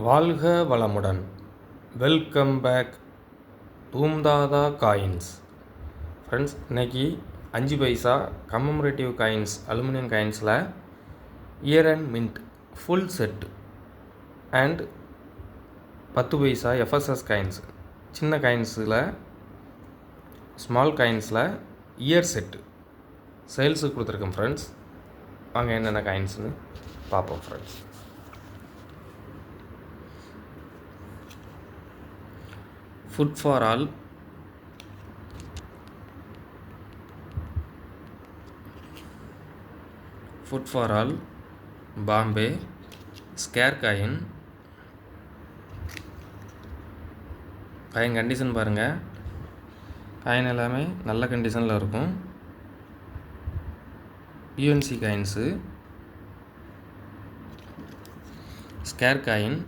வாழ்க வளமுடன். Welcome back தூம்தாதா காயின்ஸ். ஃப்ரெண்ட்ஸ், இன்றைக்கி 5 பைசா கம்மமரேட்டிவ் காயின்ஸ் அலுமினியம் காயின்ஸில் year and mint full set and 10 paisa FSS coins சின்ன காயின்ஸில் ஸ்மால் காயின்ஸில் இயர் செட்டு சேல்ஸுக்கு கொடுத்துருக்கேன் ஃப்ரெண்ட்ஸ். வாங்க என்னென்ன காயின்ஸ்னு பார்ப்போம் friends. Food for all, food for all, Bombay, square coin. Coin condition பாருங்கள், காயின் எல்லாமே நல்ல கண்டிஷனில் இருக்கும். UNC coins, square coin,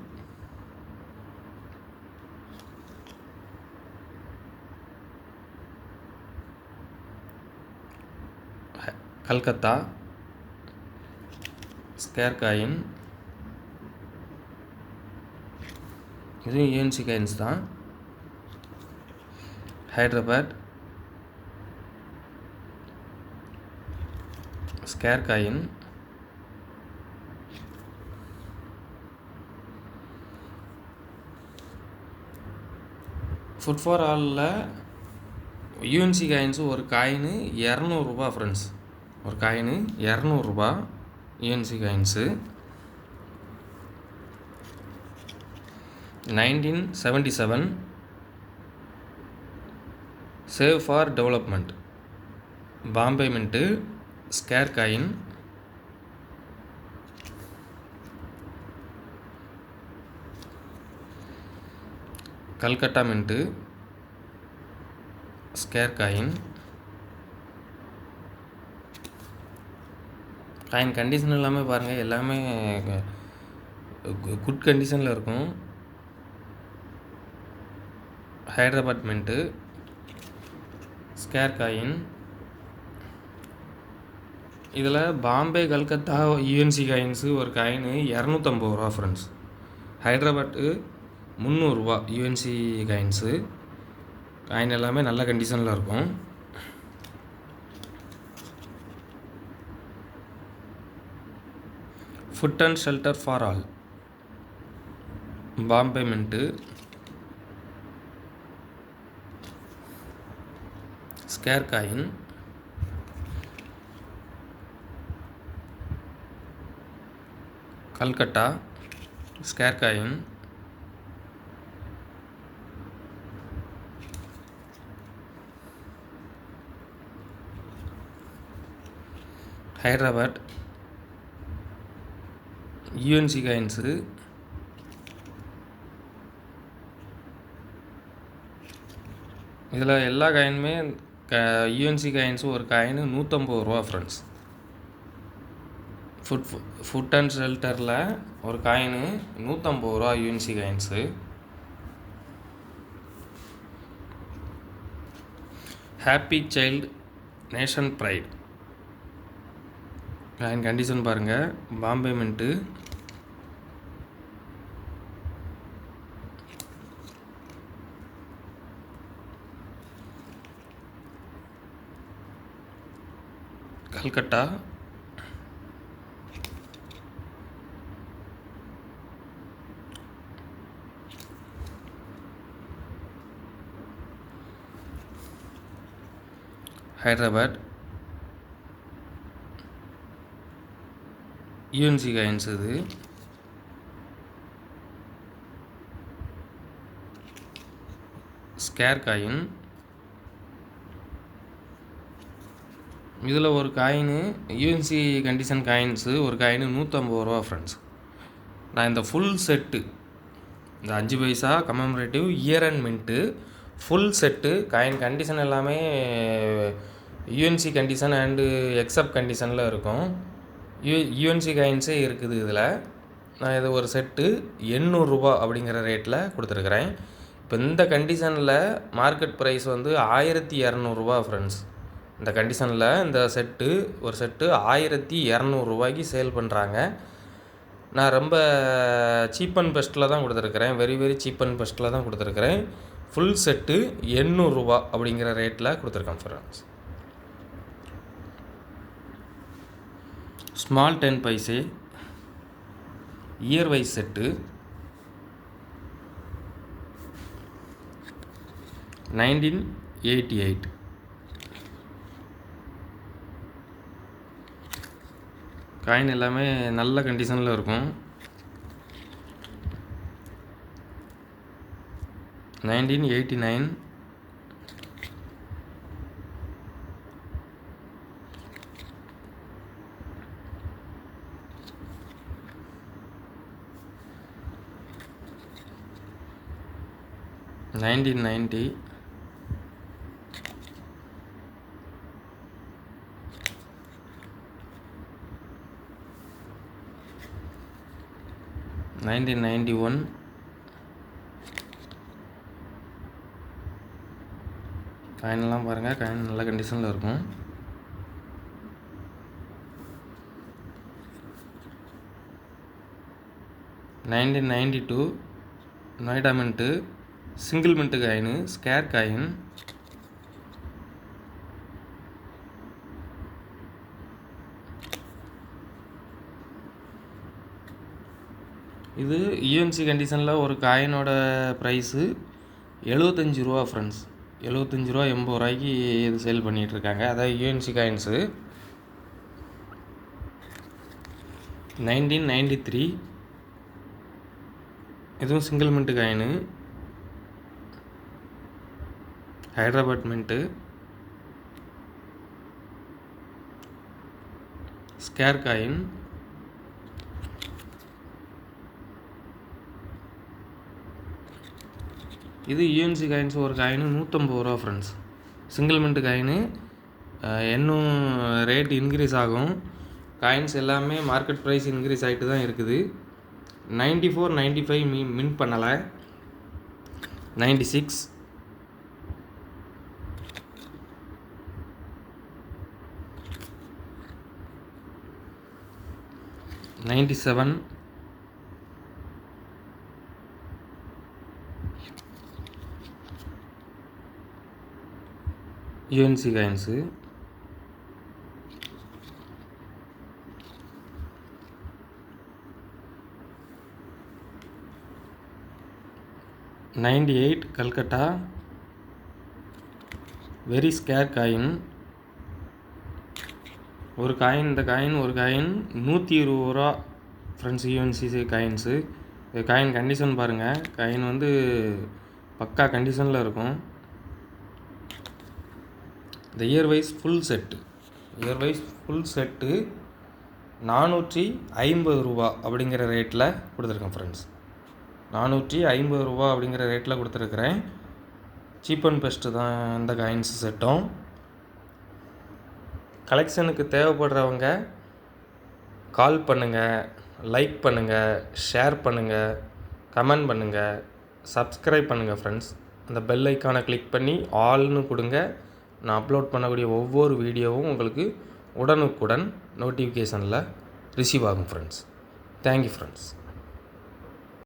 Calcutta, square coin, இதுவும் யூஎன்சி காயின்ஸ் தான். Hyderabad, square coin, food for ஆலில் யூஎன்சி காயின்ஸு ஒரு காயினு 200 ரூபா ஃப்ரெண்ட்ஸ். ஒரு காயினு 200 ரூபா UNC coins. 1977 save for development, Bombay mint, scarce coin, Calcutta mint, scarce coin. Coin condition எல்லாமே பாருங்கள், எல்லாமே குட் கண்டிஷனில் இருக்கும். Hyderabad mint, scarce coin. இதில் பாம்பே, கல்கத்தா யூஎன்சி காயின்ஸு ஒரு காயினு 250 ரூபா ஃப்ரெண்ட்ஸ். ஹைதராபாத்து 300 ரூபா யூஎன்சி காயின்ஸு. காயின் எல்லாமே நல்ல கண்டிஷனில் இருக்கும். Food and shelter for all, Bombay mint, scarce coin, Calcutta, scarce coin, Hyderabad UNC coins. இதில் எல்லா காயினுமே யூஎன்சி காயின்ஸு ஒரு காயின் 150 ரூபா ஃப்ரெண்ட்ஸ். ஃபுட் அண்ட் ஷெல்டரில் ஒரு காயின் 150 ரூபா UNC coins. Happy child nation pride, coin condition பாருங்கள், Bombay mint, Calcutta, Hyderabad UNC coins. இது ஸ்கேர் காயின். இதில் ஒரு காயின் யூஎன்சி கண்டிஷன் காயின்ஸு ஒரு காயின் 150 ரூபா ஃப்ரெண்ட்ஸ். நான் இந்த ஃபுல் செட்டு, இந்த 5 paisa commemorative year and mint full set coin condition எல்லாமே யூஎன்சி கண்டிஷன் அண்டு எக்ஸப்ட் கண்டிஷனில் இருக்கும். யூஎன்சி காயின்ஸே இருக்குது இதில். நான் இது ஒரு செட்டு 800 ரூபா அப்படிங்கிற ரேட்டில் கொடுத்துருக்குறேன். இப்போ இந்த கண்டிஷனில் மார்க்கெட் ப்ரைஸ் வந்து 1200 ரூபா ஃப்ரெண்ட்ஸ். இந்த கண்டிஷனில் இந்த செட்டு ஒரு செட்டு 1200 ரூபாய்க்கு சேல் பண்ணுறாங்க. நான் ரொம்ப சீப் அண்ட் பெஸ்ட்டில் தான் கொடுத்துருக்குறேன். வெரி வெரி சீப் அண்ட் பெஸ்ட்டில் தான் கொடுத்துருக்குறேன். ஃபுல் செட்டு ரூ. 800 அப்படிங்கிற ரேட்டில் கொடுத்துருக்கேன் friends. Small 10 paise year wise set 1988. Coin எல்லாமே நல்ல கண்டிஷனில் இருக்கும். 1989. $1990. $1991. காயினெல்லாம் பாருங்கள், காயின் நல்ல கண்டிஷனில் இருக்கும். 1992 Noida mint, single mint coin, scarce coin. இது யூஎன்சி கண்டிஷனில் ஒரு காயினோட ப்ரைஸு ரூ. 75 ஃப்ரெண்ட்ஸ். ரூ. 75 $80 இது சேல் பண்ணிகிட்ருக்காங்க. அதாவது யூஎன்சி காயின்ஸு. 1993 இதுவும் single mint coin, Hyderabad mint, scarce coin. இது யூஎன்சி காயின்ஸ் ஒரு coin $150 friends. Single mint coin. இன்னும் ரேட் இன்க்ரீஸ் ஆகும். காயின்ஸ் எல்லாமே மார்க்கெட் ப்ரைஸ் இன்க்ரீஸ் ஆகிட்டு தான் இருக்குது. 94 95 மின்ட் பண்ணலை. 96 97 UNC coins. 98 Calcutta very scarce coin. ஒரு காயின், இந்த காயின் ஒரு coin $120 friends. UNC coins. Coin condition பாருங்கள், காயின் வந்து பக்கா கண்டிஷனில் இருக்கும். இந்த இயர் வைஸ் ஃபுல் செட்டு $450 அப்படிங்கிற ரேட்டில் கொடுத்துருக்கேன் ஃப்ரெண்ட்ஸ். $450 அப்படிங்கிற ரேட்டில் கொடுத்துருக்குறேன். சீப் அண்ட் பெஸ்ட்டு தான் இந்த காயின்ஸ் செட்டும். கலெக்ஷனுக்கு தேவைப்படுறவங்க கால் பண்ணுங்கள், லைக் பண்ணுங்கள், ஷேர் பண்ணுங்கள், கமெண்ட் பண்ணுங்கள், சப்ஸ்கிரைப் பண்ணுங்கள் ஃப்ரெண்ட்ஸ். அந்த பெல் ஐக்கானை கிளிக் பண்ணி ஆல்னு கொடுங்க. நான் அப்லோட் பண்ணக்கூடிய ஒவ்வொரு வீடியோவும் உங்களுக்கு உடனுக்குடன் நோட்டிஃபிகேஷனில் ரிசீவ் ஆகும் ஃப்ரெண்ட்ஸ். Thank you friends.